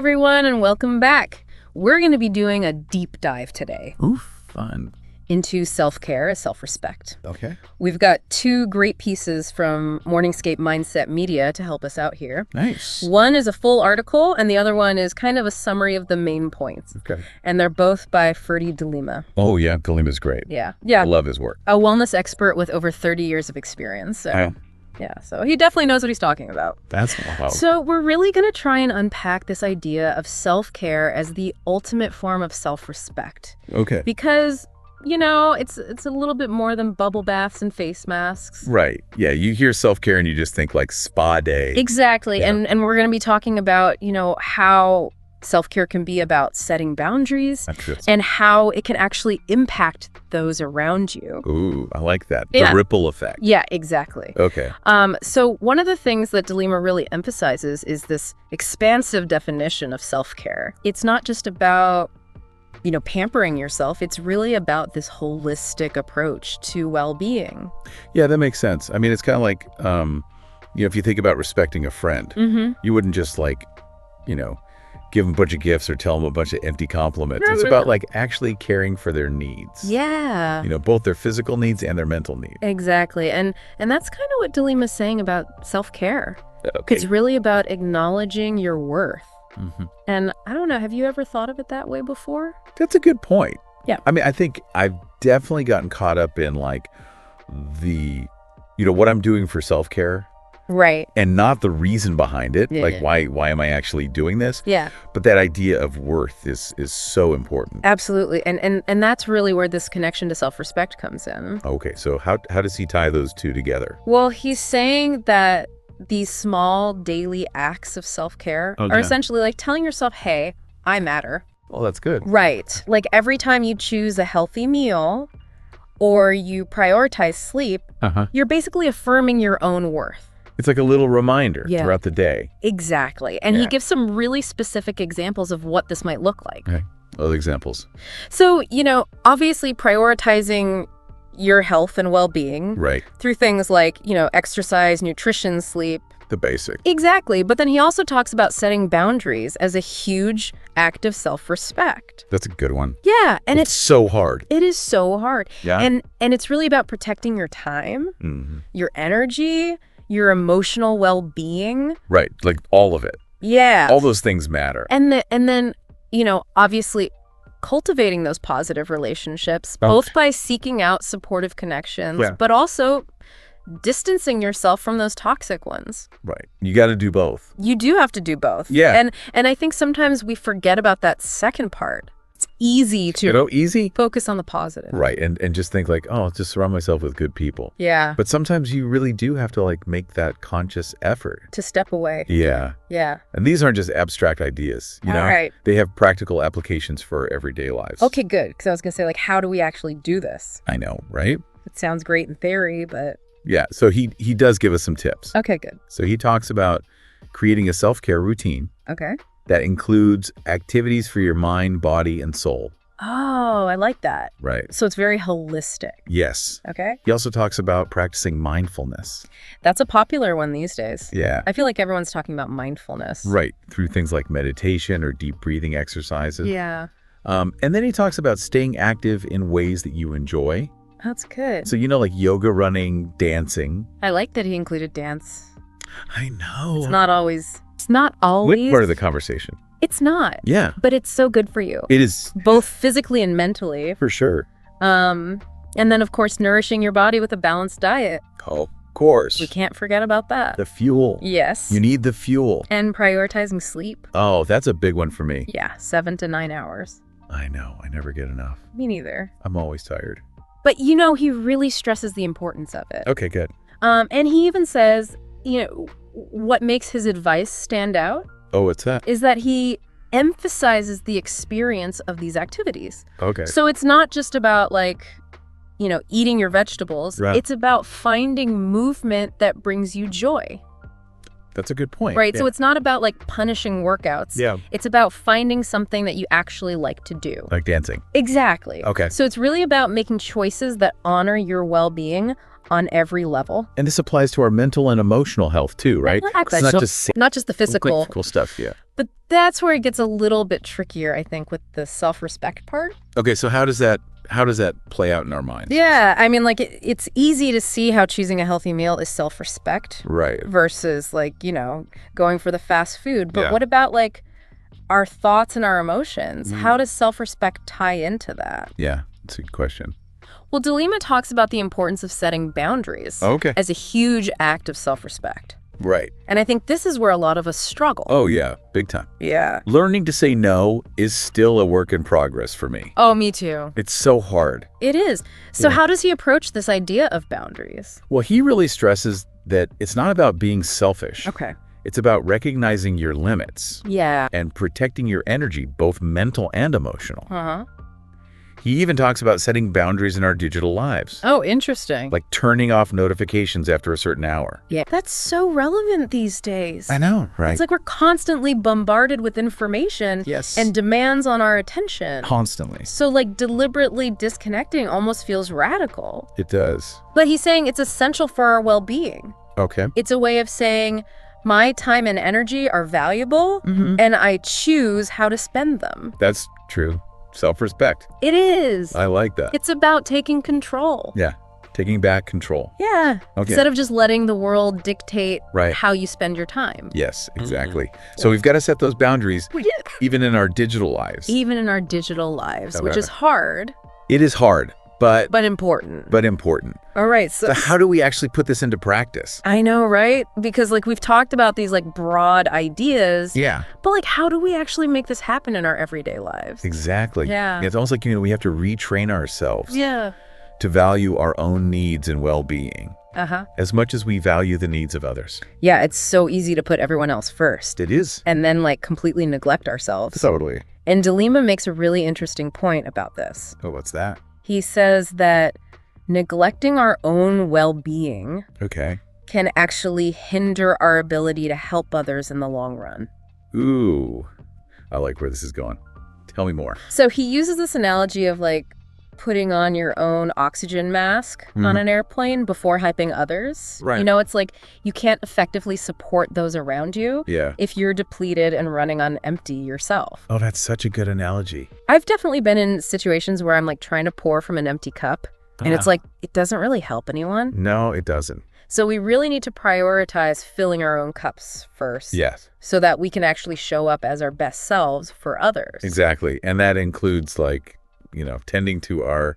everyone, and welcome back. We're going to be doing a deep dive today. Ooh, fun. Into self-care and self-respect. Okay. We've got two great pieces from Morningscape Mindset Media to help us out here. Nice. One is a full article, and the other one is kind of a summary of the main points. Okay. And they're both by Ferdie Delima. Oh, yeah. Delima's great. Yeah. I love his work. A wellness expert with over 30 years of experience. So. Yeah, so he definitely knows what he's talking about. That's wow. So we're really going to try and unpack this idea of self-care as the ultimate form of self-respect. Okay. Because, you know, it's a little bit more than bubble baths and face masks. Right. Yeah, you hear self-care and you just think like spa day. Exactly. Yeah. And we're going to be talking about, you know, how self-care can be about setting boundaries and how it can actually impact those around you. Ooh, I like that. Yeah. The ripple effect. Yeah, exactly. Okay. So one of the things that Delima really emphasizes is this expansive definition of self-care. It's not just about, you know, pampering yourself. It's really about this holistic approach to well-being. Yeah, that makes sense. I mean, it's kind of like, you know, if you think about respecting a friend, you wouldn't just like, you know, give them a bunch of gifts or tell them a bunch of empty compliments. It's about like actually caring for their needs. Yeah. You know, both their physical needs and their mental needs. Exactly. And that's kind of what Delima's saying about self-care. Okay. It's really about acknowledging your worth. And I don't know, have you ever thought of it that way before? That's a good point. Yeah. I mean, I think I've definitely gotten caught up in like the, you know, what I'm doing for self-care. Right. And not the reason behind it. Yeah, like, yeah. why am I actually doing this? Yeah. But that idea of worth is so important. Absolutely. And that's really where this connection to self-respect comes in. Okay. So how does he tie those two together? Well, he's saying that these small daily acts of self-care are essentially like telling yourself, hey, I matter. Oh, that's good. Right. Like every time you choose a healthy meal or you prioritize sleep, you're basically affirming your own worth. It's like a little reminder throughout the day. Exactly. And he gives some really specific examples of what this might look like. Okay. Other examples. So, you know, obviously prioritizing your health and well-being through things like, you know, exercise, nutrition, sleep. The basic. Exactly. But then he also talks about setting boundaries as a huge act of self-respect. That's a good one. Yeah. And it's so hard. It is so hard. Yeah. And it's really about protecting your time, your energy, your emotional well-being. Right. Like all of it. Yeah. All those things matter. And then, you know, obviously cultivating those positive relationships, both by seeking out supportive connections, but also distancing yourself from those toxic ones. Right. You got to do both. You do have to do both. Yeah. And I think sometimes we forget about that second part. It's easy to focus on the positive. Right. And just think like, oh, just surround myself with good people. Yeah. But sometimes you really do have to like make that conscious effort. To step away. Yeah. Yeah. And these aren't just abstract ideas, you know? Right. They have practical applications for everyday lives. Okay, good. Because I was going to say, like, how do we actually do this? I know, right? It sounds great in theory, but... Yeah. So he does give us some tips. Okay, good. So he talks about creating a self-care routine. Okay. That includes activities for your mind, body, and soul. Oh, I like that. Right. So it's very holistic. Yes. Okay. He also talks about practicing mindfulness. That's a popular one these days. Yeah. I feel like everyone's talking about mindfulness. Right. Through things like meditation or deep breathing exercises. Yeah. And then he talks about staying active in ways that you enjoy. That's good. So, you know, like yoga, running, dancing. I like that he included dance. I know. It's not always part of the conversation. It's not. Yeah. But it's so good for you. It is. Both physically and mentally. For sure. And then, of course, nourishing your body with a balanced diet. Oh, of course. We can't forget about that. The fuel. Yes. You need the fuel. And prioritizing sleep. Oh, that's a big one for me. Yeah, 7 to 9 hours. I know. I never get enough. Me neither. I'm always tired. But, you know, he really stresses the importance of it. Okay, good. And he even says, you know, what makes his advice stand out? Oh, what's that? Is that he emphasizes the experience of these activities. Okay. So it's not just about like, you know, eating your vegetables. Right. It's about finding movement that brings you joy. That's a good point. Right. Yeah. So it's not about like punishing workouts. Yeah. It's about finding something that you actually like to do. Like dancing. Exactly. Okay. So it's really about making choices that honor your well-being on every level. And this applies to our mental and emotional health too, right? Exactly. It's not just Not just the physical. stuff, yeah. But that's where it gets a little bit trickier, I think, with the self-respect part. Okay, so how does that play out in our minds? Yeah, I mean, like, it's easy to see how choosing a healthy meal is self-respect. Right. Versus, like, going for the fast food. But Yeah. what about, like, our thoughts and our emotions? How does self-respect tie into that? Yeah, that's a good question. Well, Delima talks about the importance of setting boundaries as a huge act of self-respect. Right. And I think this is where a lot of us struggle. Oh, yeah, big time. Yeah. Learning to say no is still a work in progress for me. Oh, me too. It's so hard. It is. So how does he approach this idea of boundaries? Well, he really stresses that it's not about being selfish. Okay. It's about recognizing your limits. Yeah. And protecting your energy, both mental and emotional. Uh-huh. He even talks about setting boundaries in our digital lives. Oh, interesting. Like turning off notifications after a certain hour. Yeah. That's so relevant these days. I know, right? It's like we're constantly bombarded with information and demands on our attention. Constantly. So, like, deliberately disconnecting almost feels radical. It does. But he's saying it's essential for our well-being. Okay. It's a way of saying, my time and energy are valuable, and I choose how to spend them. That's true. Self-respect. It is. I like that. It's about taking control. Yeah. Taking back control. Yeah. Okay. Instead of just letting the world dictate Right. how you spend your time. Yes, exactly. So we've got to set those boundaries even in our digital lives. Even in our digital lives, which Okay. is hard, It is hard, but important. important. All right. So how do we actually put this into practice? I know, right? Because, like, we've talked about these, like, broad ideas. Yeah. But, like, how do we actually make this happen in our everyday lives? Exactly. Yeah. It's almost like, we have to retrain ourselves Yeah. to value our own needs and well-being Uh-huh. as much as we value the needs of others. Yeah, it's so easy to put everyone else first. It is. And then, like, completely neglect ourselves. Totally. And Delima makes a really interesting point about this. Oh, what's that? He says that neglecting our own well-being Okay. can actually hinder our ability to help others in the long run. Ooh. I like where this is going. Tell me more. So he uses this analogy of, like, putting on your own oxygen mask on an airplane before helping others. Right. It's like you can't effectively support those around you Yeah. if you're depleted and running on empty yourself. Oh, that's such a good analogy. I've definitely been in situations where I'm, like, trying to pour from an empty cup, and it's like, it doesn't really help anyone. No, it doesn't. So we really need to prioritize filling our own cups first. Yes. So that we can actually show up as our best selves for others. Exactly. And that includes, like, tending to our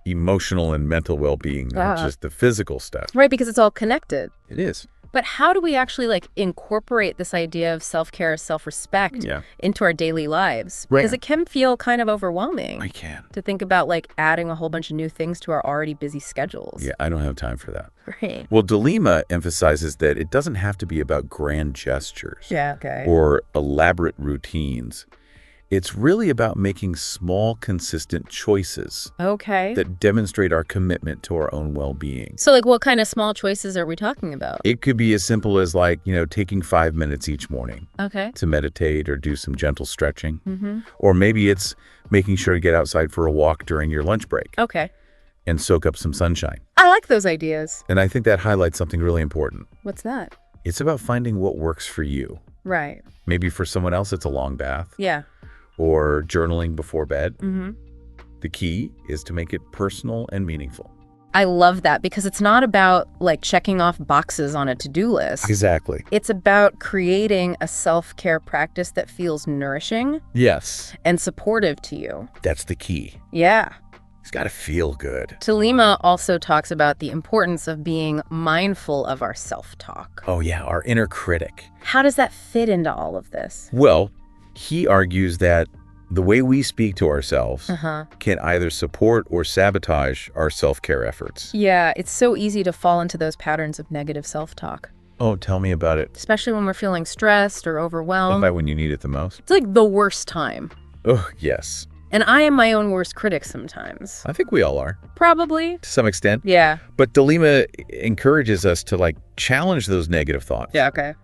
emotional and mental well-being, not just the physical stuff. Right, because it's all connected. It is. But how do we actually, like, incorporate this idea of self-care, self-respect into our daily lives? Right. Because it can feel kind of overwhelming. I can. To think about, like, adding a whole bunch of new things to our already busy schedules. Yeah, I don't have time for that. Right. Well, Delima emphasizes that it doesn't have to be about grand gestures or elaborate routines. It's really about making small, consistent choices that demonstrate our commitment to our own well-being. So, like, what kind of small choices are we talking about? It could be as simple as, like, taking 5 minutes each morning To meditate or do some gentle stretching. Or maybe it's making sure to get outside for a walk during your lunch break and soak up some sunshine. I like those ideas. And I think that highlights something really important. What's that? It's about finding what works for you. Right. Maybe for someone else, it's a long bath. Yeah. Or journaling before bed. The key is to make it personal and meaningful. I love that because it's not about, like, checking off boxes on a to-do list. Exactly. It's about creating a self-care practice that feels nourishing Yes. and supportive to you. That's the key. Yeah. It's got to feel good. Delima also talks about the importance of being mindful of our self-talk. Oh, yeah, our inner critic. How does that fit into all of this? Well, he argues that the way we speak to ourselves can either support or sabotage our self-care efforts. Yeah, it's so easy to fall into those patterns of negative self-talk. Oh, tell me about it. Especially when we're feeling stressed or overwhelmed. By when you need it the most. It's like the worst time. Oh, yes. And I am my own worst critic sometimes. I think we all are. Probably. To some extent. Yeah. But Delima encourages us to, like, challenge those negative thoughts. Yeah, okay.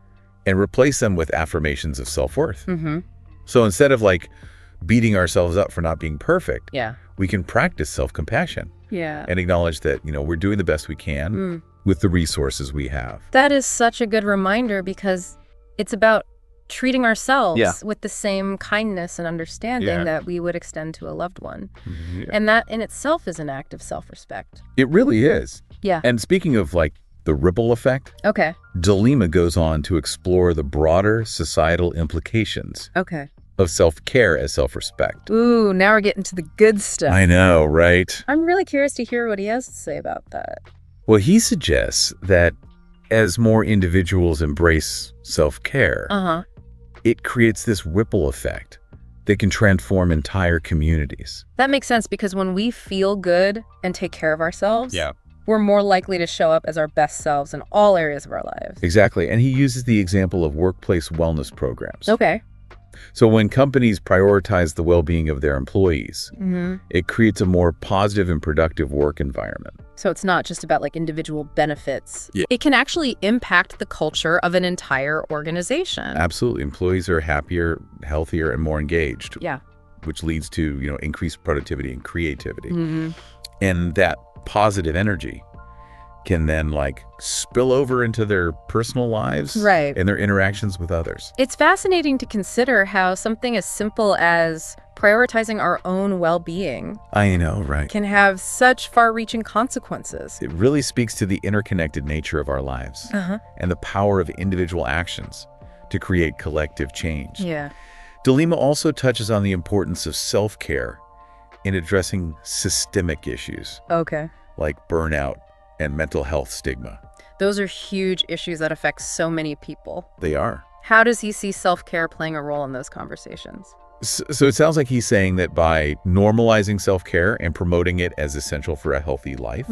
And replace them with affirmations of self-worth. So instead of, like, beating ourselves up for not being perfect, we can practice self-compassion. Yeah. And acknowledge that, we're doing the best we can with the resources we have. That is such a good reminder because it's about treating ourselves Yeah. with the same kindness and understanding Yeah. that we would extend to a loved one. Yeah. And that in itself is an act of self-respect. It really is. Yeah. And speaking of like the ripple effect, Okay. Delima goes on to explore the broader societal implications Okay. of self-care as self-respect. Ooh, now we're getting to the good stuff. I know, right? I'm really curious to hear what he has to say about that. Well, he suggests that as more individuals embrace self-care, Uh-huh. it creates this ripple effect that can transform entire communities. That makes sense because when we feel good and take care of ourselves, Yeah. we're more likely to show up as our best selves in all areas of our lives. Exactly. And he uses the example of workplace wellness programs. Okay. So when companies prioritize the well-being of their employees, it creates a more positive and productive work environment. So it's not just about like individual benefits. Yeah. It can actually impact the culture of an entire organization. Absolutely. Employees are happier, healthier, and more engaged, Yeah. which leads to, increased productivity and creativity. Mm-hmm. And that positive energy can then like spill over into their personal lives Right. and their interactions with others. It's fascinating to consider how something as simple as prioritizing our own well-being I know, right? can have such far-reaching consequences. It really speaks to the interconnected nature of our lives and the power of individual actions to create collective change. Yeah. Delima also touches on the importance of self-care in addressing systemic issues Okay. like burnout and mental health stigma. Those are huge issues that affect so many people. They are. How does he see self-care playing a role in those conversations? So it sounds like he's saying that by normalizing self-care and promoting it as essential for a healthy life,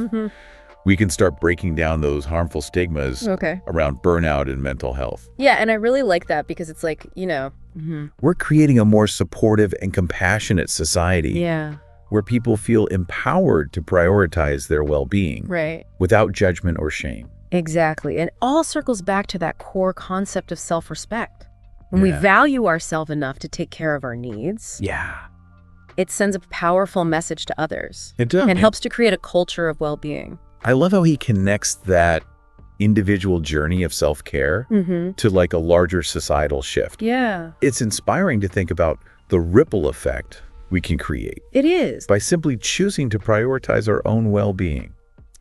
we can start breaking down those harmful stigmas Okay. around burnout and mental health. Yeah, and I really like that because it's like, We're creating a more supportive and compassionate society Yeah. where people feel empowered to prioritize their well-being Right. without judgment or shame. Exactly. And it all circles back to that core concept of self-respect. When we Yeah. value ourselves enough to take care of our needs, Yeah. it sends a powerful message to others It does. and helps to create a culture of well-being. I love how he connects that individual journey of self-care to like a larger societal shift. Yeah, It's inspiring to think about the ripple effect we can create it is. by simply choosing to prioritize our own well-being.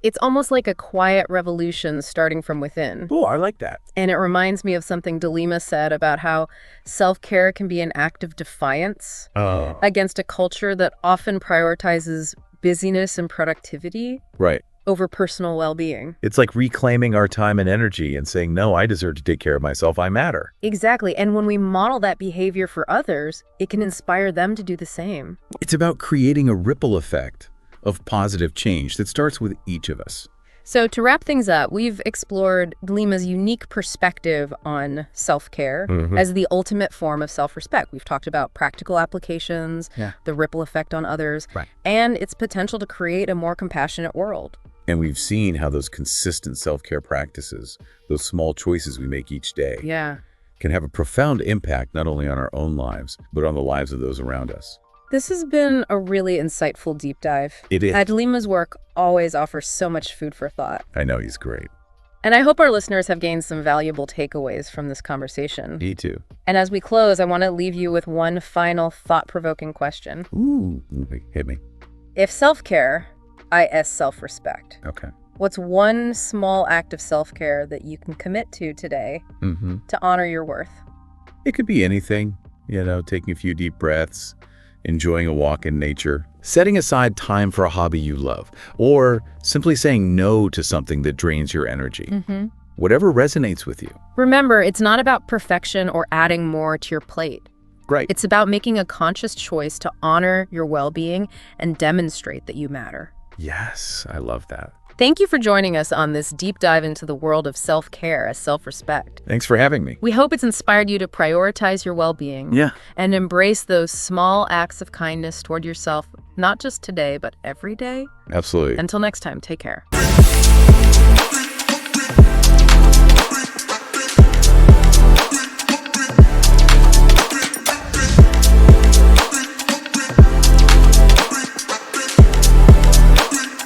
It's almost like a quiet revolution starting from within. Oh, I like that. And it reminds me of something Delima said about how self-care can be an act of defiance Oh, against a culture that often prioritizes busyness and productivity right. over personal well-being. It's like reclaiming our time and energy and saying, no, I deserve to take care of myself. I matter. Exactly. And when we model that behavior for others, it can inspire them to do the same. It's about creating a ripple effect of positive change that starts with each of us. So to wrap things up, we've explored Delima's unique perspective on self-care as the ultimate form of self-respect. We've talked about practical applications, the ripple effect on others, and its potential to create a more compassionate world. And we've seen how those consistent self-care practices, those small choices we make each day, Yeah. can have a profound impact not only on our own lives, but on the lives of those around us. This has been a really insightful deep dive. It is. Delima's work always offers so much food for thought. I know, he's great. And I hope our listeners have gained some valuable takeaways from this conversation. Me too. And as we close, I want to leave you with one final thought-provoking question. Ooh, hit me. If self-care, is self-respect, Okay. what's one small act of self-care that you can commit to today to honor your worth? It could be anything, taking a few deep breaths, enjoying a walk in nature, setting aside time for a hobby you love, or simply saying no to something that drains your energy. Whatever resonates with you. Remember, it's not about perfection or adding more to your plate. Right. It's about making a conscious choice to honor your well-being and demonstrate that you matter. Yes, I love that. Thank you for joining us on this deep dive into the world of self-care as self-respect. Thanks for having me. We hope it's inspired you to prioritize your well-being and embrace those small acts of kindness toward yourself, not just today, but every day. Absolutely. Until next time, take care.